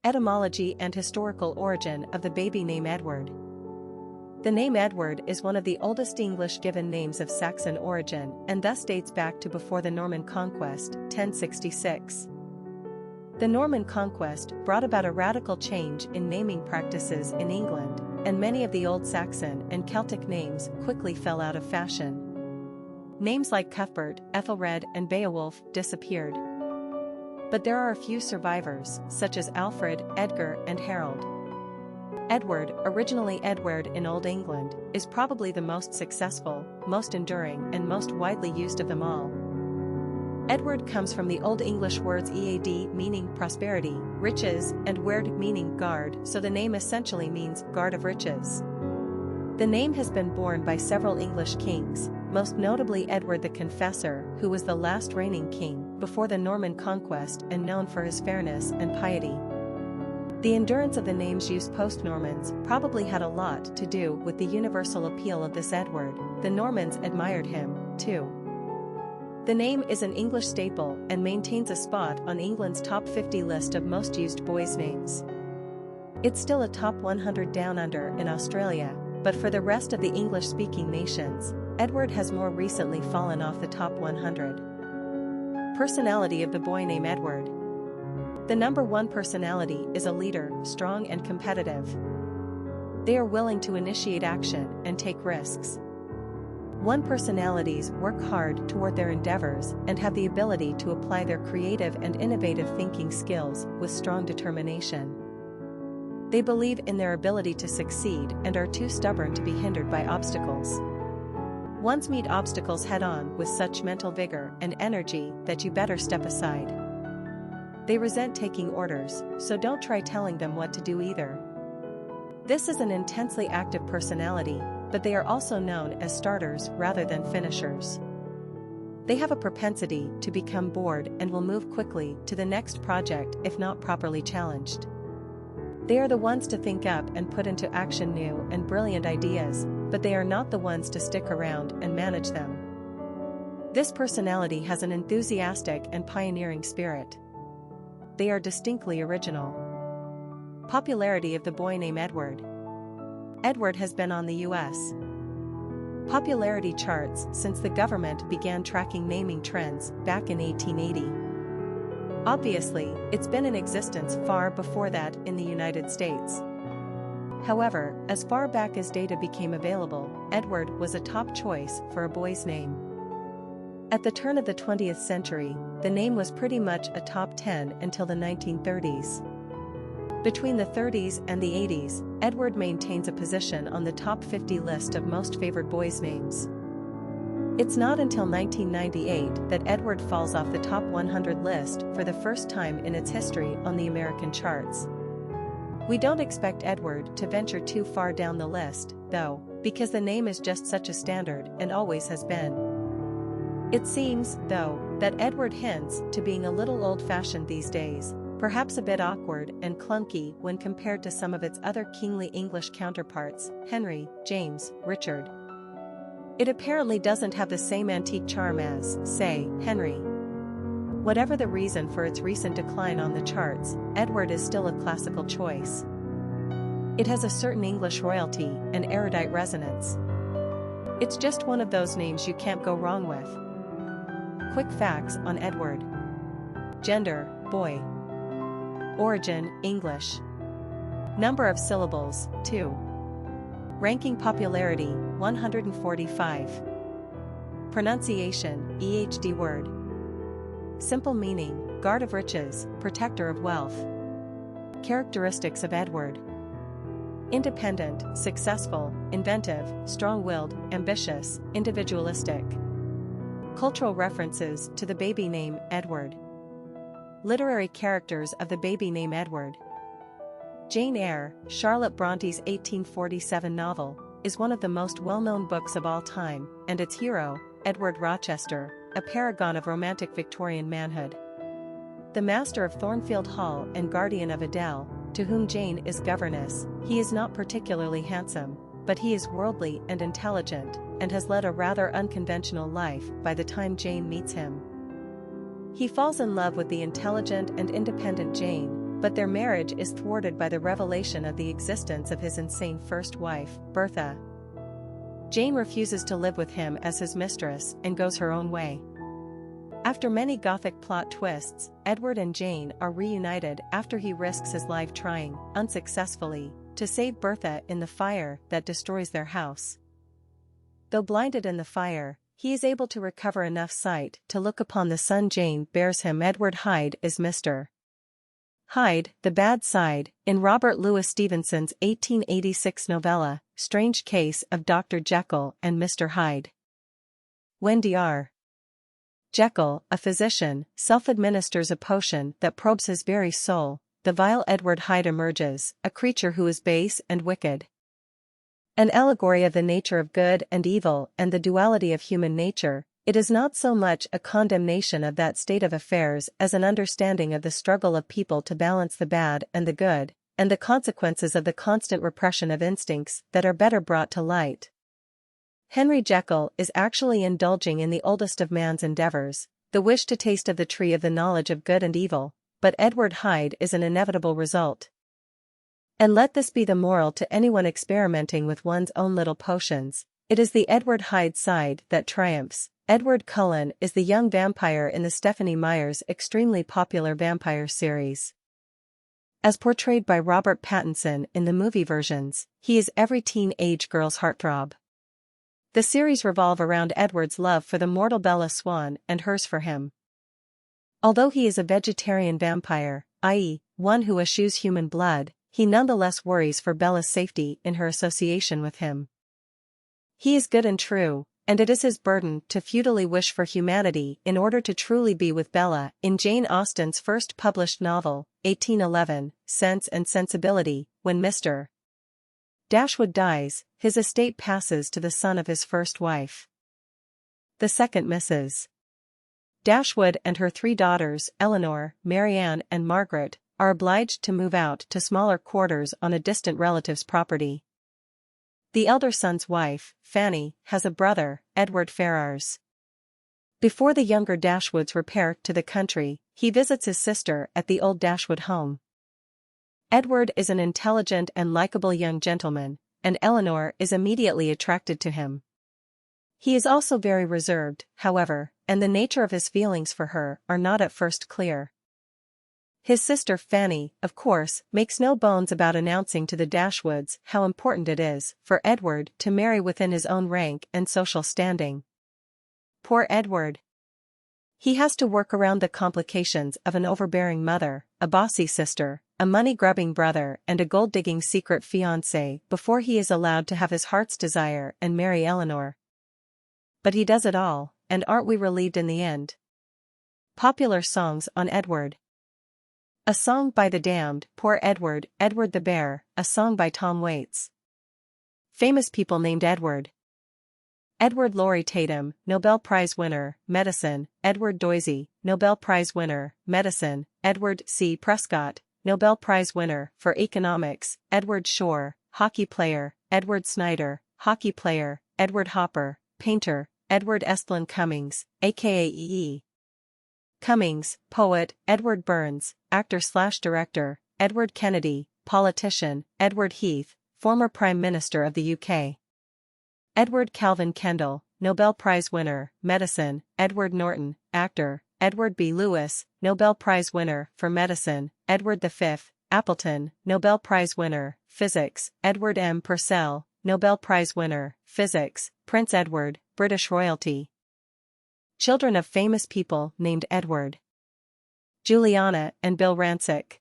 Etymology and historical origin of the baby name Edward. The name Edward is one of the oldest English given names of Saxon origin and thus dates back to before the Norman Conquest, 1066. The Norman Conquest brought about a radical change in naming practices in England, and many of the Old Saxon and Celtic names quickly fell out of fashion. Names like Cuthbert, Ethelred, and Beowulf disappeared. But there are a few survivors, such as Alfred, Edgar, and Harold. Edward, originally Edward in Old England, is probably the most successful, most enduring, and most widely used of them all. Edward comes from the Old English words ead meaning prosperity, riches, and werd meaning guard, so the name essentially means guard of riches. The name has been borne by several English kings, most notably Edward the Confessor, who was the last reigning king before the Norman Conquest and known for his fairness and piety. The endurance of the names used post-Normans probably had a lot to do with the universal appeal of this Edward. The Normans admired him, too. The name is an English staple and maintains a spot on England's top 50 list of most used boys' names. It's still a top 100 down under in Australia, but for the rest of the English-speaking nations, Edward has more recently fallen off the top 100. Personality of the boy named Edward. The number one personality is a leader, strong and competitive. They are willing to initiate action and take risks. One personalities work hard toward their endeavors and have the ability to apply their creative and innovative thinking skills with strong determination. They believe in their ability to succeed and are too stubborn to be hindered by obstacles. Ones meet obstacles head-on with such mental vigor and energy that you better step aside. They resent taking orders, so don't try telling them what to do either. This is an intensely active personality, but they are also known as starters rather than finishers. They have a propensity to become bored and will move quickly to the next project if not properly challenged. They are the ones to think up and put into action new and brilliant ideas, but they are not the ones to stick around and manage them. This personality has an enthusiastic and pioneering spirit. They are distinctly original. Popularity of the boy named Edward. Edward has been on the U.S. popularity charts since the government began tracking naming trends back in 1880. Obviously, it's been in existence far before that in the United States. However, as far back as data became available, Edward was a top choice for a boy's name. At the turn of the 20th century, the name was pretty much a top 10 until the 1930s. Between the 30s and the 80s, Edward maintains a position on the top 50 list of most favored boys' names. It's not until 1998 that Edward falls off the top 100 list for the first time in its history on the American charts. We don't expect Edward to venture too far down the list, though, because the name is just such a standard and always has been. It seems, though, that Edward hints to being a little old-fashioned these days, perhaps a bit awkward and clunky when compared to some of its other kingly English counterparts, Henry, James, Richard. It apparently doesn't have the same antique charm as, say, Henry. Whatever the reason for its recent decline on the charts, Edward is still a classical choice. It has a certain English royalty and erudite resonance. It's just one of those names you can't go wrong with. Quick facts on Edward. Gender, boy. Origin, English. Number of syllables, 2. Ranking popularity, 145. Pronunciation, EHD word. Simple meaning, guard of riches, protector of wealth. Characteristics of Edward. Independent, successful, inventive, strong-willed, ambitious, individualistic. Cultural references to the baby name Edward. Literary characters of the baby name Edward. Jane Eyre, Charlotte Bronte's 1847 novel, is one of the most well-known books of all time, and its hero, Edward Rochester, a paragon of romantic Victorian manhood. The master of Thornfield Hall and guardian of Adele, to whom Jane is governess, he is not particularly handsome, but he is worldly and intelligent, and has led a rather unconventional life by the time Jane meets him. He falls in love with the intelligent and independent Jane, But their marriage is thwarted by the revelation of the existence of his insane first wife, Bertha. Jane refuses to live with him as his mistress and goes her own way. After many Gothic plot twists, Edward and Jane are reunited after he risks his life trying, unsuccessfully, to save Bertha in the fire that destroys their house. Though blinded in the fire, he is able to recover enough sight to look upon the son Jane bears him. Edward Hyde is Mr. Hyde, the bad side, in Robert Louis Stevenson's 1886 novella, Strange Case of Dr. Jekyll and Mr. Hyde. When Dr. Jekyll, a physician, self-administers a potion that probes his very soul, the vile Edward Hyde emerges, a creature who is base and wicked. An allegory of the nature of good and evil and the duality of human nature, it is not so much a condemnation of that state of affairs as an understanding of the struggle of people to balance the bad and the good, and the consequences of the constant repression of instincts that are better brought to light. Henry Jekyll is actually indulging in the oldest of man's endeavors, the wish to taste of the tree of the knowledge of good and evil, but Edward Hyde is an inevitable result. And let this be the moral to anyone experimenting with one's own little potions, it is the Edward Hyde side that triumphs. Edward Cullen is the young vampire in the Stephenie Meyer's extremely popular vampire series. As portrayed by Robert Pattinson in the movie versions, he is every teen-age girl's heartthrob. The series revolve around Edward's love for the mortal Bella Swan and hers for him. Although he is a vegetarian vampire, i.e., one who eschews human blood, he nonetheless worries for Bella's safety in her association with him. He is good and true, and it is his burden to futilely wish for humanity in order to truly be with Bella. In Jane Austen's first published novel, 1811, Sense and Sensibility, when Mr. Dashwood dies, his estate passes to the son of his first wife. The second Mrs. Dashwood and her three daughters, Eleanor, Marianne and Margaret, are obliged to move out to smaller quarters on a distant relative's property. The elder son's wife, Fanny, has a brother, Edward Ferrars. Before the younger Dashwoods repair to the country, he visits his sister at the old Dashwood home. Edward is an intelligent and likable young gentleman, and Eleanor is immediately attracted to him. He is also very reserved, however, and the nature of his feelings for her are not at first clear. His sister Fanny, of course, makes no bones about announcing to the Dashwoods how important it is for Edward to marry within his own rank and social standing. Poor Edward! He has to work around the complications of an overbearing mother, a bossy sister, a money-grubbing brother and a gold-digging secret fiancé before he is allowed to have his heart's desire and marry Eleanor. But he does it all, and aren't we relieved in the end? Popular songs on Edward. A Song by the Damned, Poor Edward, Edward the Bear, a song by Tom Waits. Famous people named Edward. Edward Laurie Tatum, Nobel Prize winner, medicine. Edward Doisy, Nobel Prize winner, medicine. Edward C. Prescott, Nobel Prize winner for economics. Edward Shore, hockey player. Edward Snyder, hockey player. Edward Hopper, painter. Edward Estlin Cummings, aka E.E. Cummings, poet. Edward Burns, actor/director. Edward Kennedy, politician. Edward Heath, former Prime Minister of the UK. Edward Calvin Kendall, Nobel Prize winner, medicine. Edward Norton, actor. Edward B. Lewis, Nobel Prize winner for medicine. Edward V. Appleton, Nobel Prize winner, physics. Edward M. Purcell, Nobel Prize winner, physics. Prince Edward, British royalty. Children of famous people named Edward. Juliana and Bill Rancic.